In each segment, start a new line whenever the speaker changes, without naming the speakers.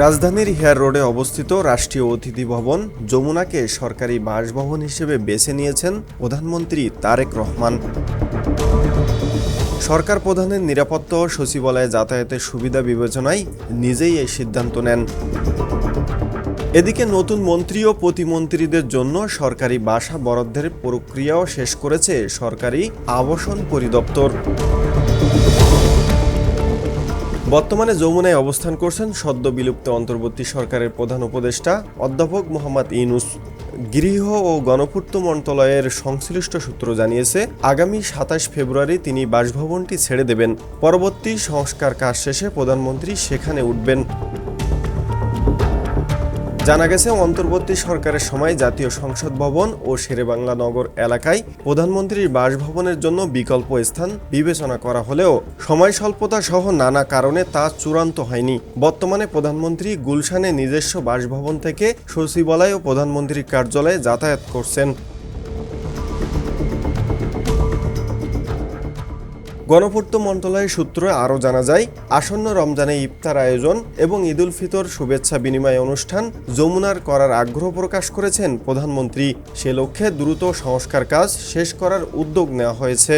রাজধানীর হেয়ার রোডে অবস্থিত রাষ্ট্রীয় অতিথি ভবন যমুনাকে সরকারি বাসভবন হিসেবে বেছে নিয়েছেন প্রধানমন্ত্রী তারেক রহমান। সরকার প্রধানের নিরাপত্তা ও সচিবালয়ে যাতায়াতের সুবিধা বিবেচনায় নিজেই এই সিদ্ধান্ত নেন। এদিকে নতুন মন্ত্রী ও প্রতিমন্ত্রীদের জন্য সরকারি বাসা বরাদ্দের প্রক্রিয়াও শেষ করেছে সরকারি আবাসন পরিদপ্তর। বর্তমানে যমুনায় অবস্থান করছেন সদ্য বিলুপ্ত অন্তর্বর্তী সরকারের প্রধান উপদেষ্টা অধ্যাপক মোহাম্মদ ইউনূস। গৃহ ও গণপূর্ত মন্ত্রণালয়ের সংশ্লিষ্ট সূত্র জানিয়েছে, আগামী ২৭ ফেব্রুয়ারি তিনি বাসভবনটি ছেড়ে দেবেন। পরবর্তী সংস্কার কাজ শেষে প্রধানমন্ত্রী সেখানে উঠবেন। জানা গেছে, অন্তর্বর্তী সরকারের সময় জাতীয় সংসদ ভবন ও শেরেবাংলা নগর এলাকায় প্রধানমন্ত্রীর বাসভবনের জন্য বিকল্প স্থান বিবেচনা করা হলেও সময় স্বল্পতা সহ নানা কারণে তা চূড়ান্ত হয়নি। বর্তমানে প্রধানমন্ত্রী গুলশানে নিজস্ব বাসভবন থেকে সচিবালয় ও প্রধানমন্ত্রীর কার্যালয়ে যাতায়াত করছেন। গণপূর্ত মন্ত্রণালয়ের সূত্রে আরও জানা যায়, আসন্ন রমজানে ইফতার আয়োজন এবং ঈদুল ফিতর শুভেচ্ছা বিনিময় অনুষ্ঠান যমুনার করার আগ্রহ প্রকাশ করেছেন প্রধানমন্ত্রী। সে লক্ষ্যে দ্রুত সংস্কার কাজ শেষ করার উদ্যোগ নেওয়া হয়েছে।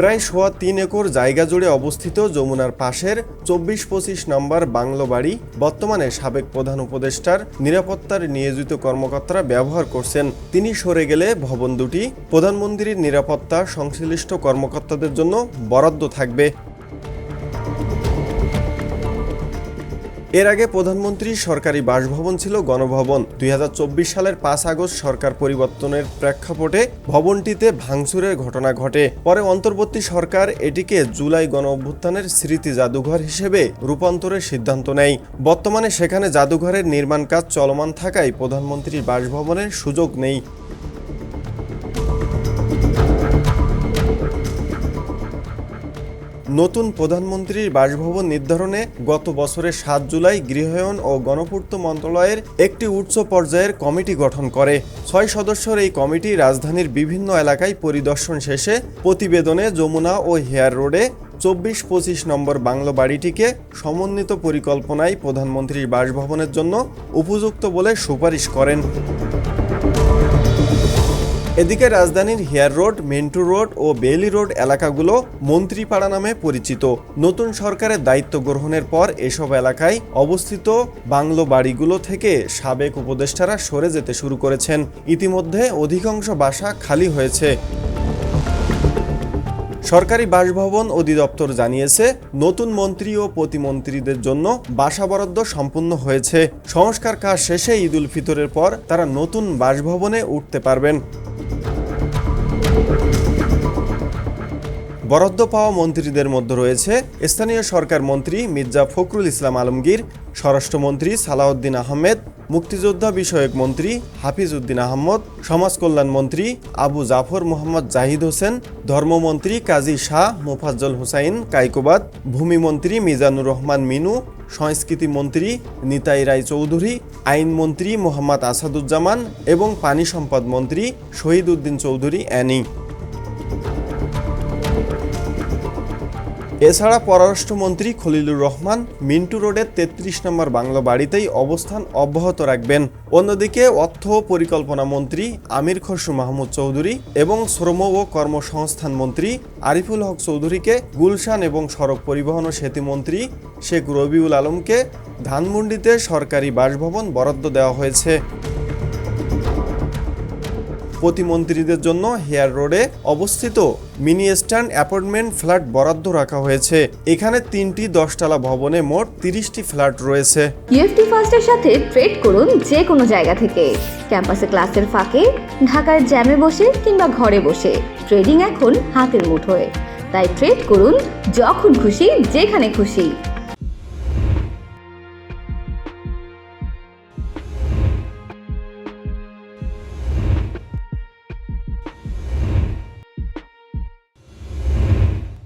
প্রায় ৩.৫ একর জায়গা জুড়ে অবস্থিত যমুনার পাশের ২৪-২৫ নম্বর বাংলো বাড়ি বর্তমানে সাবেক প্রধান উপদেষ্টার নিরাপত্তার নিয়োজিত কর্মকর্তারা ব্যবহার করছেন। তিনি সরে গেলে ভবন দুটি প্রধানমন্ত্রীর নিরাপত্তা সংশ্লিষ্ট কর্মকর্তাদের জন্য বরাদ্দ থাকবে। এর আগে প্রধানমন্ত্রীর সরকারি বাসভবন ছিল গণভবন। ২০২৪ সালের ৫ আগস্ট সরকার পরিবর্তনের প্রেক্ষাপটে ভবনটিতে ভাঙচুরের ঘটনা ঘটে। পরে অন্তর্বর্তী সরকার এটিকে জুলাই গণঅভ্যুত্থানের স্মৃতি জাদুঘর হিসেবে রূপান্তরের সিদ্ধান্ত নেয়। বর্তমানে সেখানে জাদুঘরের নির্মাণ কাজ চলমান থাকায় প্রধানমন্ত্রীর বাসভবনের সুযোগ নেই। নতুন প্রধানমন্ত্রীর বাসভবন নির্ধারণে গত বছরের ৭ জুলাই গৃহায়ন ও গণপূর্ত মন্ত্রণালয়ের একটি উচ্চ পর্যায়ের কমিটি গঠন করে। ৬ সদস্যের এই কমিটি রাজধানীর বিভিন্ন এলাকায় পরিদর্শন শেষে প্রতিবেদনে যমুনা ও হেয়ার রোডে ২৪-২৫ নম্বর বাংলো বাড়িটিকে সমন্বিত পরিকল্পনায় প্রধানমন্ত্রীর বাসভবনের জন্য উপযুক্ত বলে সুপারিশ করেন। এদিকে রাজধানীর হেয়ার রোড, মিন্টু রোড ও বেইলি রোড এলাকাগুলো মন্ত্রীপাড়া নামে পরিচিত। নতুন সরকারের দায়িত্ব গ্রহণের পর এসব এলাকায় অবস্থিত বাংলো বাড়িগুলো থেকে সাবেক উপদেষ্টারা সরে যেতে শুরু করেছেন। ইতিমধ্যে অধিকাংশ বাসা খালি হয়েছে। সরকারি বাসভবন অধিদপ্তর জানিয়েছে, নতুন মন্ত্রী ও প্রতিমন্ত্রীদের জন্য বাসা বরাদ্দ সম্পূর্ণ হয়েছে। সংস্কার কাজ শেষে ঈদুল ফিতরের পর তারা নতুন বাসভবনে উঠতে পারবেন। বরাদ্দ পাওয়া মন্ত্রীদের মধ্যে রয়েছে স্থানীয় সরকার মন্ত্রী মির্জা ফখরুল ইসলাম আলমগীর, স্বরাষ্ট্রমন্ত্রী সালাউদ্দিন আহমেদ, মুক্তিযোদ্ধা বিষয়ক মন্ত্রী হাফিজ উদ্দিন আহমদ, সমাজ কল্যাণ মন্ত্রী আবু জাফর মোহাম্মদ জাহিদ হোসেন, ধর্মমন্ত্রী কাজী শাহ মোফাজ্জল হুসাইন কাইকোবাদ, ভূমিমন্ত্রী মিজানুর রহমান মিনু, সংস্কৃতি মন্ত্রী নিতাই রায় চৌধুরী, আইনমন্ত্রী মোহাম্মদ আসাদুজ্জামান এবং পানি সম্পদ মন্ত্রী শহীদ উদ্দিন চৌধুরী অ্যানি। এছাড়া পররাষ্ট্রমন্ত্রী খলিলুর রহমান মিন্টু রোডের ৩৩ নম্বর বাংলো বাড়িতেই অবস্থান অব্যাহত রাখবেন। অন্যদিকে অর্থ ও পরিকল্পনা মন্ত্রী আমির খসরু মাহমুদ চৌধুরী এবং শ্রম ও কর্মসংস্থান মন্ত্রী আরিফুল হক চৌধুরীকে গুলশান এবং সড়ক পরিবহন ও সেতু মন্ত্রী শেখ রবিউল আলমকে ধানমন্ডিতে সরকারি বাসভবন বরাদ্দ দেওয়া হয়েছে। প্রতিমন্ত্রীদের জন্য হেয়ার রোডে অবস্থিত মিনি স্ট্যান্ড অ্যাপার্টমেন্ট ফ্ল্যাট বরাদ্দ রাখা হয়েছে। এখানে ৩টি ১০তলা ভবনে মোট ৩০টি ফ্ল্যাট রয়েছে।
ইউএফটি ফার্স্টের সাথে ট্রেড করুন যে কোনো জায়গা থেকে। ক্যাম্পাসে ক্লাসের ফাঁকে, ঢাকার জ্যামে বসে কিংবা ঘরে বসে ট্রেডিং এখন হাতের মুঠোয়। তাই ট্রেড করুন যখন খুশি, যেখানে খুশি।